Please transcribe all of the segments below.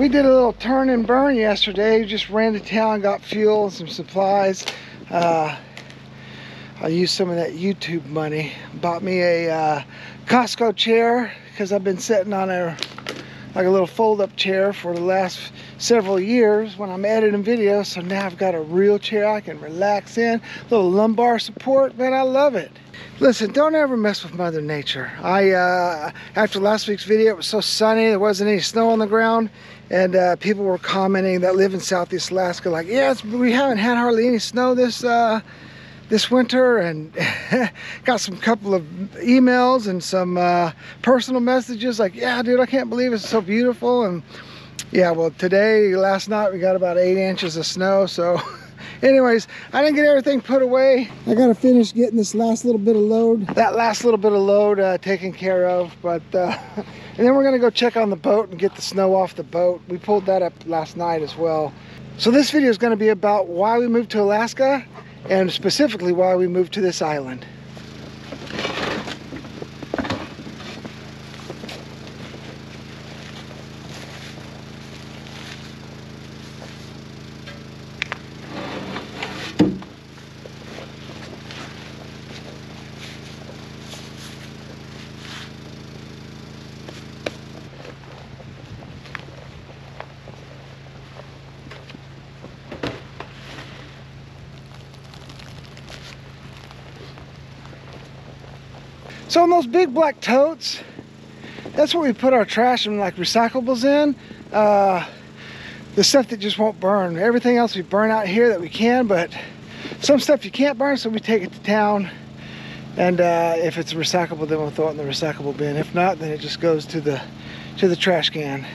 We did a little turn and burn yesterday. Just ran to town, got fuel and some supplies. I used some of that YouTube money. Bought me a Costco chair because I've been sitting on a little fold-up chair for the last several years when I'm editing videos. So now I've got a real chair I can relax in. A little lumbar support, man, I love it. Listen, don't ever mess with Mother Nature. After last week's video, it was so sunny, there wasn't any snow on the ground, and people were commenting that live in Southeast Alaska, like, yes, we haven't had hardly any snow this winter, and got some couple of emails and some personal messages like, yeah, dude, I can't believe it's so beautiful. And yeah, well, last night we got about 8 inches of snow. So anyways, I didn't get everything put away. I gotta finish getting this last little bit of load, taken care of. But and then we're gonna go check on the boat and get the snow off the boat. We pulled that up last night as well. So this video is going to be about why we moved to Alaska, and specifically why we moved to this island. So in those big black totes, that's where we put our trash and like recyclables in. The stuff that just won't burn. Everything else we burn out here that we can, but some stuff you can't burn, so we take it to town. And if it's recyclable, then we'll throw it in the recyclable bin. If not, then it just goes to the trash can.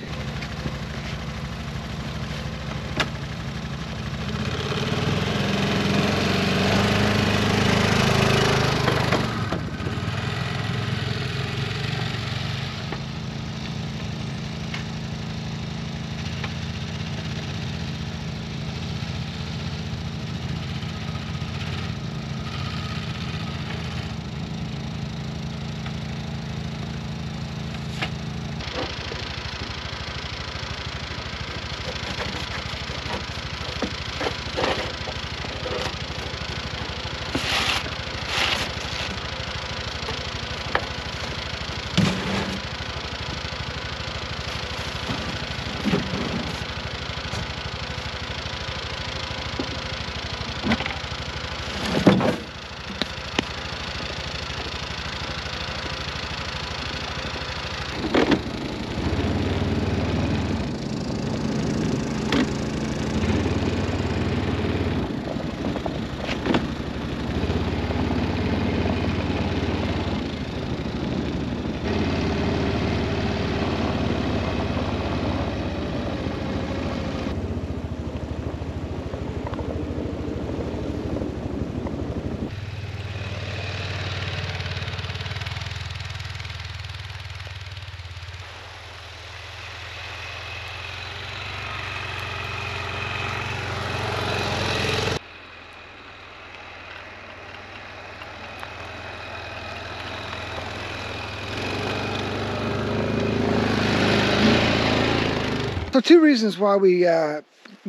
So 2 reasons why we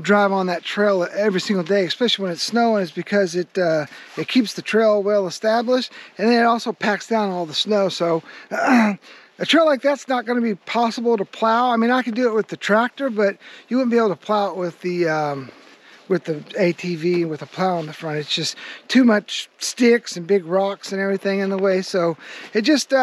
drive on that trail every single day, especially when it's snowing, is because it keeps the trail well established, and then it also packs down all the snow. So a trail like that's not going to be possible to plow. I mean, I could do it with the tractor, but you wouldn't be able to plow it with the ATV with a plow on the front. It's just too much sticks and big rocks and everything in the way. So it just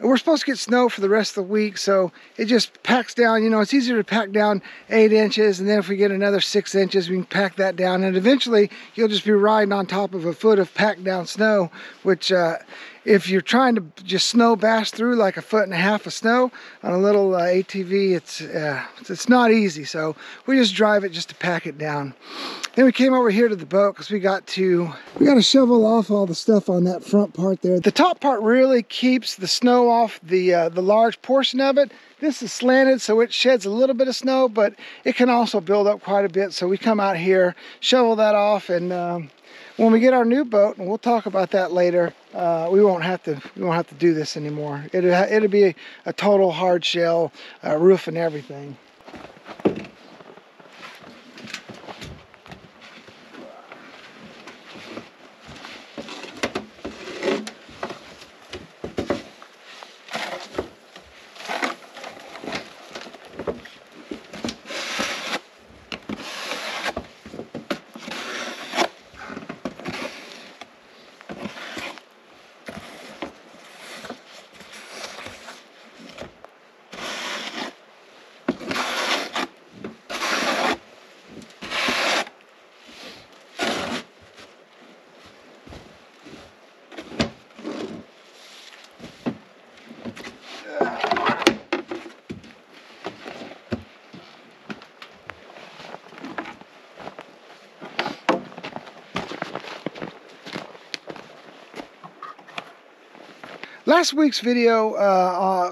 we're supposed to get snow for the rest of the week, so it just packs down. You know, it's easier to pack down 8 inches, and then if we get another 6 inches, we can pack that down, and eventually you'll just be riding on top of a foot of packed down snow, which if you're trying to just snow bash through like 1.5 feet of snow on a little ATV, it's not easy. So we just drive it just to pack it down. Then we came over here to the boat because we got to shovel off all the stuff on that front part there. The top part really keeps the snow off the large portion of it. This is slanted, so it sheds a little bit of snow, but it can also build up quite a bit. So we come out here, shovel that off, and when we get our new boat, and we'll talk about that later, we won't have to do this anymore. It'll be a total hard shell roof and everything. Last week's video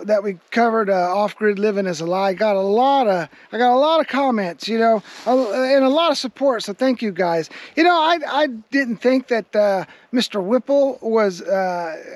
that we covered, off-grid living is a lie, I got a lot of comments, you know, and a lot of support. So thank you guys. You know, I didn't think that Mr. Whipple was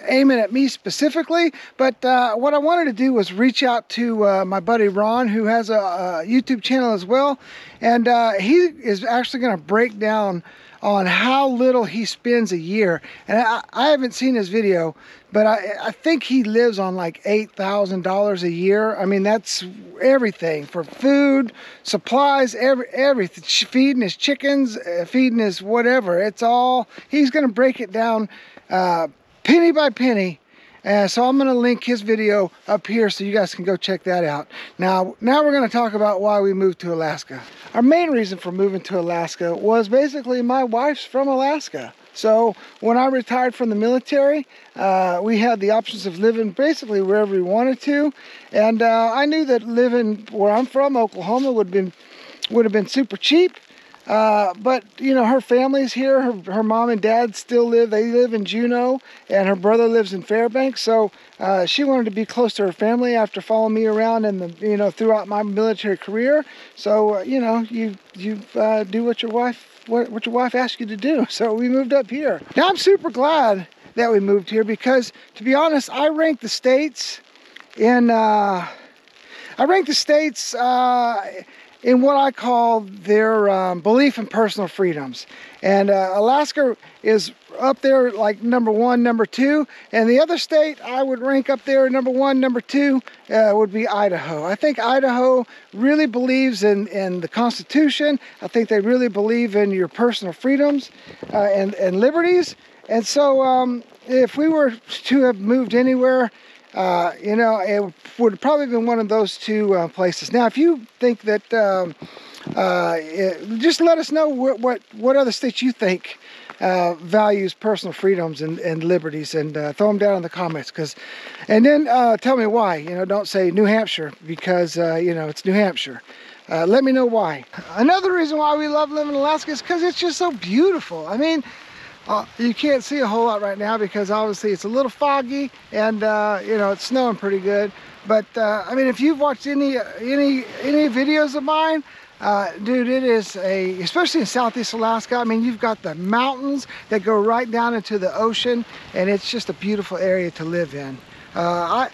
aiming at me specifically, but what I wanted to do was reach out to my buddy Ron, who has a YouTube channel as well, and he is actually going to break down on how little he spends a year. And I haven't seen his video, but I think he lives on like $8,000 a year. I mean, that's everything for food, supplies, everything, feeding his chickens, feeding his whatever. It's all, he's gonna break it down penny by penny. So I'm going to link his video up here so you guys can go check that out. Now we're going to talk about why we moved to Alaska. Our main reason for moving to Alaska was basically my wife's from Alaska. So when I retired from the military, we had the options of living basically wherever we wanted to. And I knew that living where I'm from, Oklahoma, would have been super cheap. But you know, her family's here, her mom and dad still live, they live in Juneau, and her brother lives in Fairbanks. So she wanted to be close to her family after following me around you know, throughout my military career. So you know, you do what your wife asks you to do. So we moved up here. Now I'm super glad that we moved here, because to be honest, I rank the states in in what I call their belief in personal freedoms. And Alaska is up there like number 1, number 2. And the other state I would rank up there number 1, number 2 would be Idaho. I think Idaho really believes in the Constitution. I think they really believe in your personal freedoms and liberties. And so if we were to have moved anywhere, you know, it would probably have been one of those two places. Now, if you think that, just let us know what other states you think values personal freedoms and liberties, and throw them down in the comments. And then tell me why. You know, don't say New Hampshire, because you know, it's New Hampshire. Let me know why. Another reason why we love living in Alaska is because it's just so beautiful. I mean, you can't see a whole lot right now because obviously it's a little foggy, and you know, it's snowing pretty good. But I mean, if you've watched any videos of mine, dude, it is especially in Southeast Alaska, I mean, you've got the mountains that go right down into the ocean, and it's just a beautiful area to live in. You know,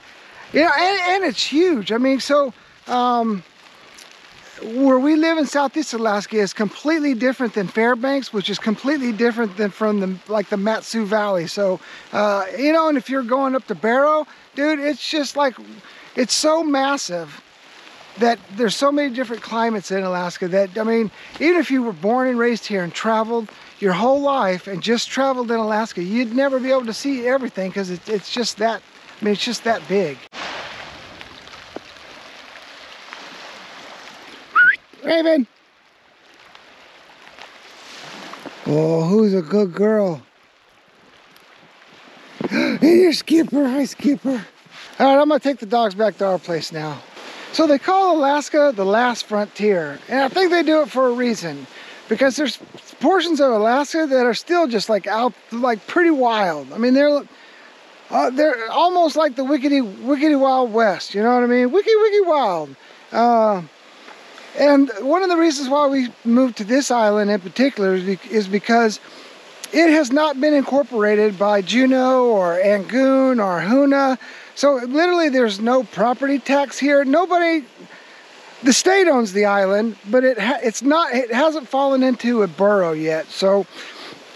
and it's huge. I mean, so where we live in Southeast Alaska is completely different than Fairbanks, which is completely different than from the Matsu Valley. So, you know, and if you're going up to Barrow, dude, it's just like, it's so massive that there's so many different climates in Alaska that, I mean, even if you were born and raised here and traveled your whole life and just traveled in Alaska, you'd never be able to see everything, because it's just that, I mean, it's just that big. Raven! Oh, who's a good girl? Hey, you're Skipper. Hi, Skipper. All right, I'm going to take the dogs back to our place now. So they call Alaska the last frontier, and I think they do it for a reason, because there's portions of Alaska that are still just like out, like pretty wild. I mean, they're almost like the wickedy Wild West. You know what I mean? Wiki wild. And one of the reasons why we moved to this island in particular is because it has not been incorporated by Juneau or Angoon or Hoonah. So literally there's no property tax here. Nobody, the state owns the island, but it hasn't fallen into a borough yet. So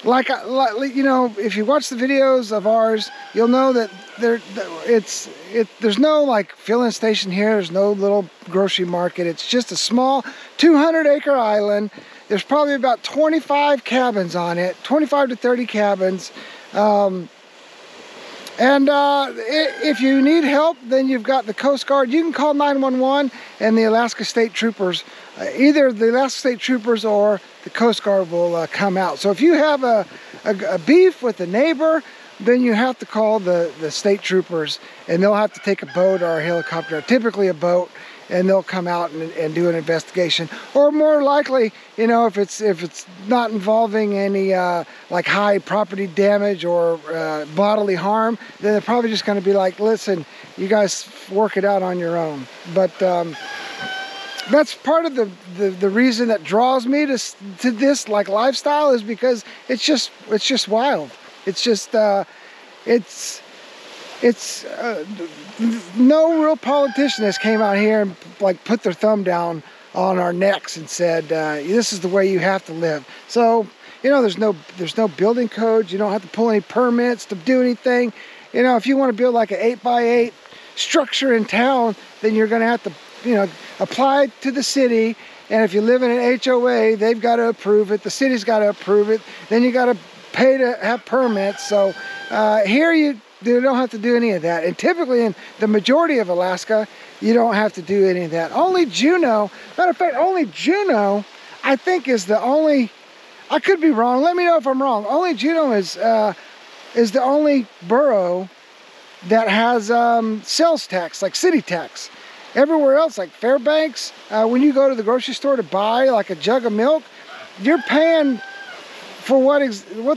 like you know, if you watch the videos of ours, you'll know that there's no like filling station here. There's no little grocery market. It's just a small 200-acre island. There's probably about 25 cabins on it, 25 to 30 cabins. If you need help, then you've got the Coast Guard. You can call 911 and the Alaska State Troopers. Either the Alaska State Troopers or the Coast Guard will come out. So if you have a beef with a neighbor, then you have to call the state troopers, and they'll have to take a boat or a helicopter, typically a boat, and they'll come out and do an investigation. Or more likely, you know, if it's not involving any like high property damage or bodily harm, then they're probably just going to be like, listen, you guys work it out on your own. But that's part of the reason that draws me to this like lifestyle, is because it's just wild. It's just no real politician has came out here and like put their thumb down on our necks and said, this is the way you have to live. So, you know, there's no building codes. You don't have to pull any permits to do anything. You know, if you want to build like an 8x8 structure in town, then you're going to have to, you know, apply to the city. And if you live in an HOA, they've got to approve it. The city's got to approve it. Then you got to pay to have permits. So here you don't have to do any of that. And typically in the majority of Alaska, you don't have to do any of that. Only Juneau, matter of fact, only Juneau, I think, is the only, I could be wrong, let me know if I'm wrong. Only Juneau is the only borough that has sales tax, like city tax. Everywhere else, like Fairbanks, when you go to the grocery store to buy like a jug of milk, you're paying for what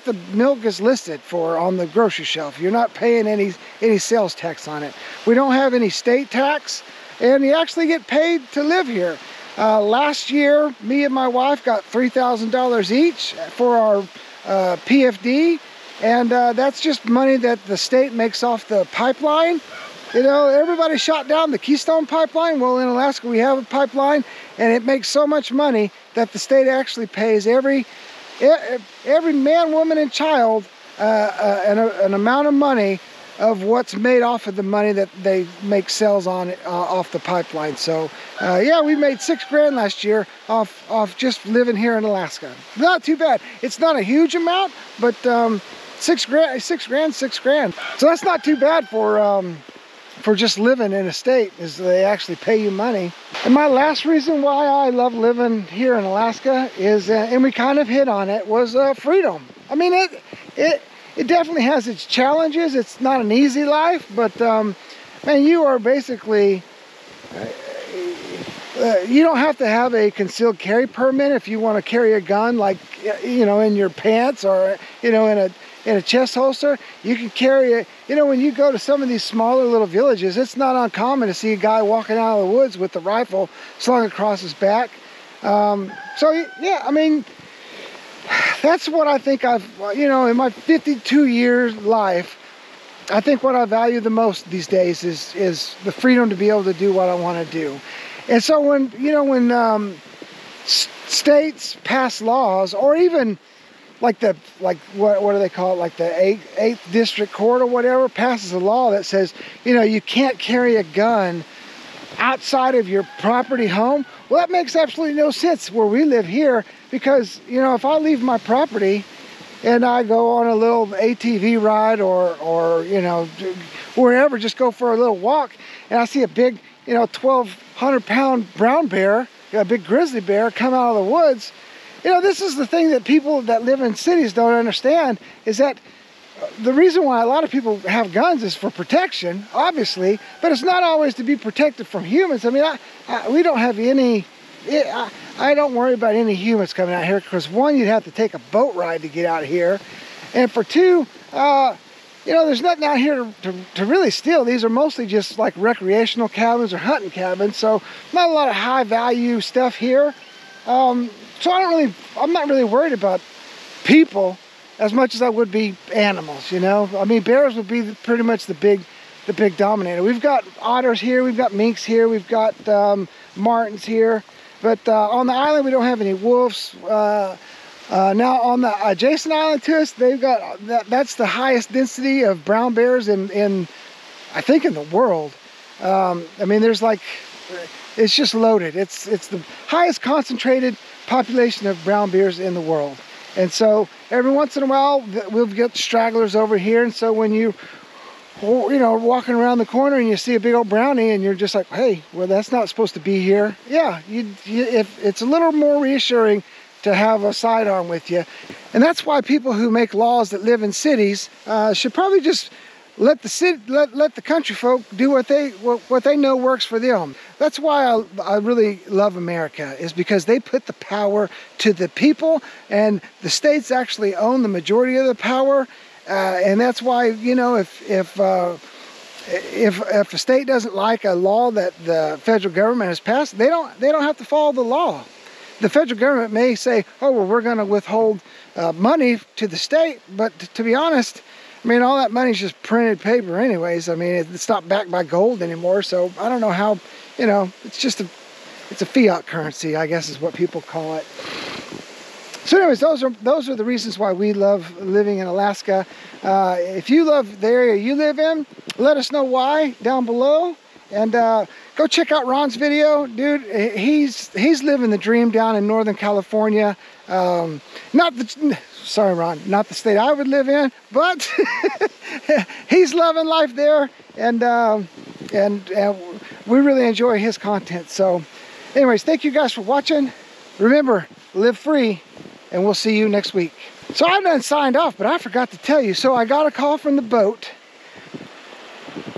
the milk is listed for on the grocery shelf. You're not paying any sales tax on it. We don't have any state tax, and you actually get paid to live here. Last year, me and my wife got $3,000 each for our PFD, and that's just money that the state makes off the pipeline. You know, everybody shot down the Keystone pipeline. Well, in Alaska, we have a pipeline, and it makes so much money that the state actually pays every man, woman, and child an amount of money of what's made off of the money that they make sales on off the pipeline. So yeah, we made $6 grand last year off just living here in Alaska. Not too bad. It's not a huge amount, but $6 grand. So that's not too bad for just living in a state, is they actually pay you money. And my last reason why I love living here in Alaska is, and we kind of hit on it, was freedom. I mean, it definitely has its challenges. It's not an easy life, but man, you are basically, you don't have to have a concealed carry permit if you want to carry a gun, like, you know, in your pants or, you know, in a chest holster. You can carry it. You know, when you go to some of these smaller little villages, it's not uncommon to see a guy walking out of the woods with the rifle slung across his back. So yeah, I mean, that's what I think you know, in my 52 years life, I think what I value the most these days is the freedom to be able to do what I want to do. And so when, you know, when states pass laws, or even what do they call it, like the 8th district court or whatever passes a law that says, you know, you can't carry a gun outside of your property home. Well, that makes absolutely no sense where we live here, because, you know, if I leave my property and I go on a little ATV ride or you know, wherever, just go for a little walk, and I see a big, you know, 1,200-pound brown bear, a big grizzly bear, come out of the woods. You know, this is the thing that people that live in cities don't understand, is that the reason why a lot of people have guns is for protection, obviously, but it's not always to be protected from humans. I mean, we don't have any, I don't worry about any humans coming out here, because one, you'd have to take a boat ride to get out here, and for two, you know, there's nothing out here to really steal. These are mostly just like recreational cabins or hunting cabins, so not a lot of high value stuff here. So I'm not really worried about people as much as I would be animals, you know. I mean, bears would be pretty much the big dominator. We've got otters here, we've got minks here, we've got martens here, but on the island we don't have any wolves. Now on the adjacent island to us, they've got that's the highest density of brown bears in I think in the world. I mean, there's like, it's just loaded. It's the highest concentrated population of brown bears in the world. And so every once in a while we'll get stragglers over here, and so when you know, walking around the corner and you see a big old brownie and you're just like, hey, well, that's not supposed to be here. Yeah, if it's a little more reassuring to have a sidearm with you. And that's why people who make laws that live in cities should probably just let the city, let the country folk do what they know works for them. That's why I really love America, is because they put the power to the people, and the states actually own the majority of the power. And that's why, you know, if a state doesn't like a law that the federal government has passed, they don't have to follow the law. The federal government may say, oh, well, we're going to withhold money to the state, but to be honest, I mean, all that money's just printed paper anyways. I mean, it's not backed by gold anymore, so I don't know how, you know, it's a fiat currency, I guess is what people call it. So anyways, those are the reasons why we love living in Alaska. If you love the area you live in, let us know why down below. And go check out Ron's video, dude. He's living the dream down in Northern California. Sorry, Ron, not the state I would live in, but he's loving life there, and we really enjoy his content. So, anyways, thank you guys for watching. Remember, live free, and we'll see you next week. So I'm done signed off, but I forgot to tell you. So I got a call from the boat.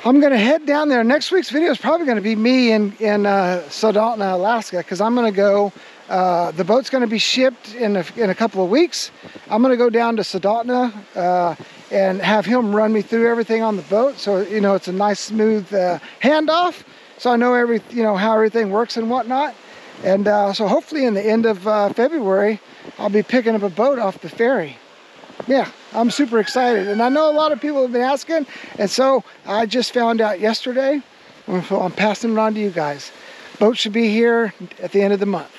I'm going to head down there. Next week's video is probably going to be me in Soldotna, Alaska, because I'm going to go, the boat's going to be shipped in a couple of weeks. I'm going to go down to Soldotna and have him run me through everything on the boat. So, you know, it's a nice smooth handoff. So I know how everything works and whatnot. And so hopefully in the end of February, I'll be picking up a boat off the ferry. Yeah, I'm super excited, and I know a lot of people have been asking, and so I just found out yesterday, so I'm passing it on to you guys. Boat should be here at the end of the month.